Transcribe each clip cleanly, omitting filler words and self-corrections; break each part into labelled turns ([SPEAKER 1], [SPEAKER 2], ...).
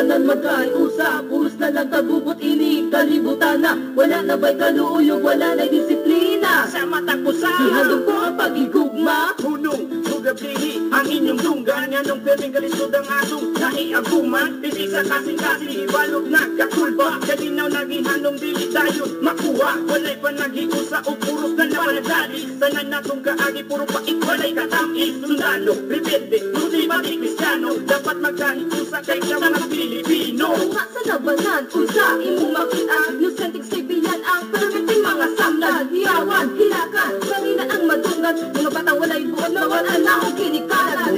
[SPEAKER 1] tanan magkaiusap, puros na lang kabubot inig, kalibutan na, wala na ba'y kaluyog, wala na'y disiplina.
[SPEAKER 2] Sa mata ko sa
[SPEAKER 1] Ihandog ko ang pag-igugma,
[SPEAKER 2] hunong sugablihi ang inyong dunggan, nganong pwedeng kalisod ang atong naiaguman. Isig sa kasing-kasing ibalog na kakulba, kalinaw naghihanong dili dayon makuha. Walay pa naghiusa o puros na napanagdali, tanan natong kaagi puro pait walay katamis. Sundalo, rebelde, hindi pati Kristiyano, dapat magkahiusa kay sa mga Pilipino.
[SPEAKER 1] nga sa labanan, unsa imong makita, nusenting civilian ang permiting mga samlan, hiyawan, hilakan, kanina ang madungan, mga batang walay buwan na wala na o kinikalan.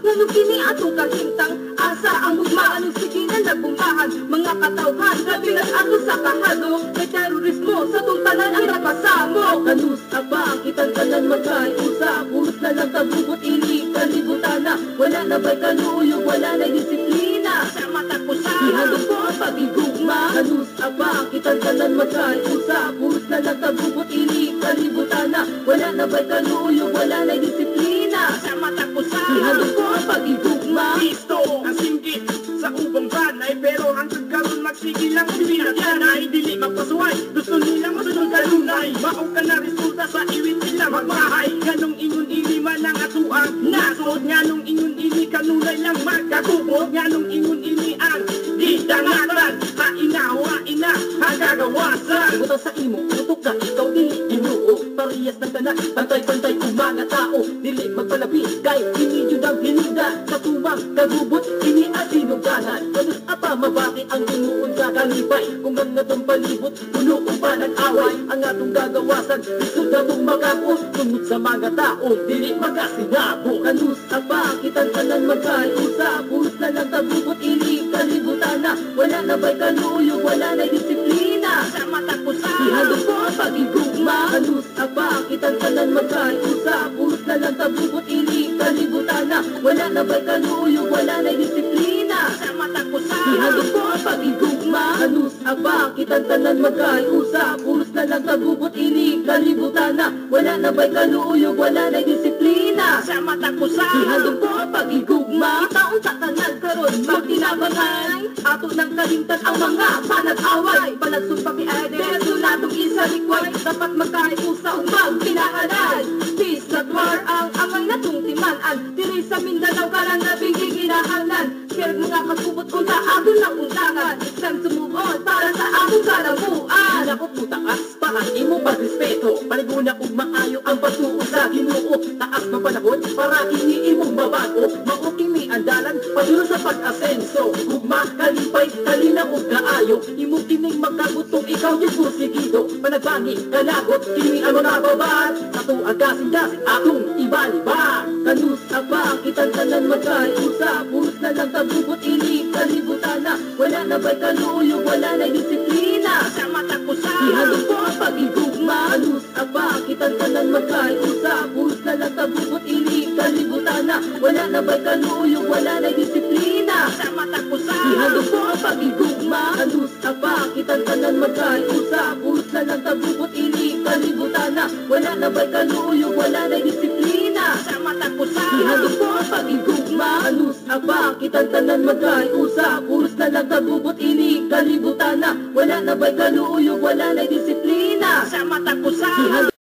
[SPEAKER 1] Nganong kini atong kahintang, asa ang hugma, anong sige na nagbumbahan, mga katawhan, grabe na ato sa kahado, may terorismo sa tungtanan ang napasamo. Kanusta ba, kitang tanan magkaiusap, puros na lang kabubot inig, kalibutan na, wala na ba'y kaluyog, wala na'y disiplina.
[SPEAKER 2] Sa mata ko sa
[SPEAKER 1] Ihandog ko ang pag-igugma, kanusta ba, kitang tanan magkaiusap, puros na lang kabubot inig, kalibutan na, wala na ba'y kaluyog, wala na'y disiplina.
[SPEAKER 2] sa mata ko sa
[SPEAKER 1] Ihandog ko ang pag-igugma,
[SPEAKER 2] Kristo ang singgit sa ubang banay, pero hanggang karon magsigil lang pinagyanay, dili magpasuway, gusto nila masunod kalunay, maong ka na resulta sa iwit nila magmahay. Ganong ingon ini man ang atuang nasod, nganong ingon ini kanunay lang magkatubod, nganong ingon ini ang gidangatan, hainawain na hagagawasan.
[SPEAKER 1] butang sa imo, tutok na ikaw dili ginuo, parehas ng tanan, pantay-pantay kung mga tao, dili magpalabi, kay inidyo ng hinuda, sa tumang kagubot, ini at sinuganan, kanus apa mabati ang inuon sa kalipay, kung ang natong palibot, puno pa ng away, ang atong gagawasan, isod na mong makapos, sunod sa mga tao, dili magasinabo. Kanus apa, kitang tanan magkaiusap, puros na lang kagubot, inig, kalibutan na, wala na ba'y kaluyog, wala na'y disiplina.
[SPEAKER 2] Sa mata ko sa
[SPEAKER 1] Ihandog ko ang pag-igugma, kanusta ba, kitang tanan magkaiusap, puros na lang kabubot inig, kalibutan na, wala na ba'y kaluyog, wala na'y disiplina.
[SPEAKER 2] sa mata ko sa
[SPEAKER 1] Ihandog ko ang pag-igugma, kanusta ba, kitang tanan magkaiusap, puros na lang kabubot inig, kalibutan na, wala na ba'y kaluyog, wala na'y disiplina.
[SPEAKER 2] sa mata ko sa
[SPEAKER 1] Ihandog ko ang pag-igugma, taong sa tanan karon magtinabangan, ato ng kalimtan ang mga panag-away, panagsumpa kay Ede, sulatong isa likway, dapat magkaiusa umag pinahanan. Peace not war ang amang natong timanan, diri sa Mindanao karang nabing giginahanan, kaya mga kasubot kung sa ato ng undangan, it's time to move on para sa atong karabuan.
[SPEAKER 3] Ako putaas, paan imo pagrespeto, paliguna ug maayo ang pagtuo sa Ginoo, taas ng panahon para kini imong mabago, mao kini andalan padulong sa pag-asenso, ugma kalipay kalina ug kaayo, imo kining magkagutong ikaw yung kursigido, panagbangi kalagot kini ang mga babad, sa tuang kasing-kasing atong ibaliban.
[SPEAKER 1] Kanusta ba, kitang tanan magkaiusap, puros na lang kabubot inig, kalibutan na, wala na ba'y kaluyog, wala na'y disiplina.
[SPEAKER 2] sa mata ko sa
[SPEAKER 1] Ihandog ko ang pag-igugma, kanusta ba, kitang tanan magkaiusap, puros na lang kabubot inig, kalibutan na, wala na ba'y kaluyog, wala na'y disiplina.
[SPEAKER 2] sa mata ko sa
[SPEAKER 1] Ihandog ko ang pag-igugma, kanusta ba, kitang tanan magkaiusap, puros na lang kabubot inig, kalibutan na, wala na ba'y kaluyog, wala na'y disiplina.
[SPEAKER 2] sa mata ko sa
[SPEAKER 1] Ihandog ko ang pag-igugma, kanusta ba, kitang tanan magkaiusap, puros na lang kabubot inig, kalibutan na, wala na ba'y kaluyog, wala na'y disiplina.
[SPEAKER 2] sa mata ko sa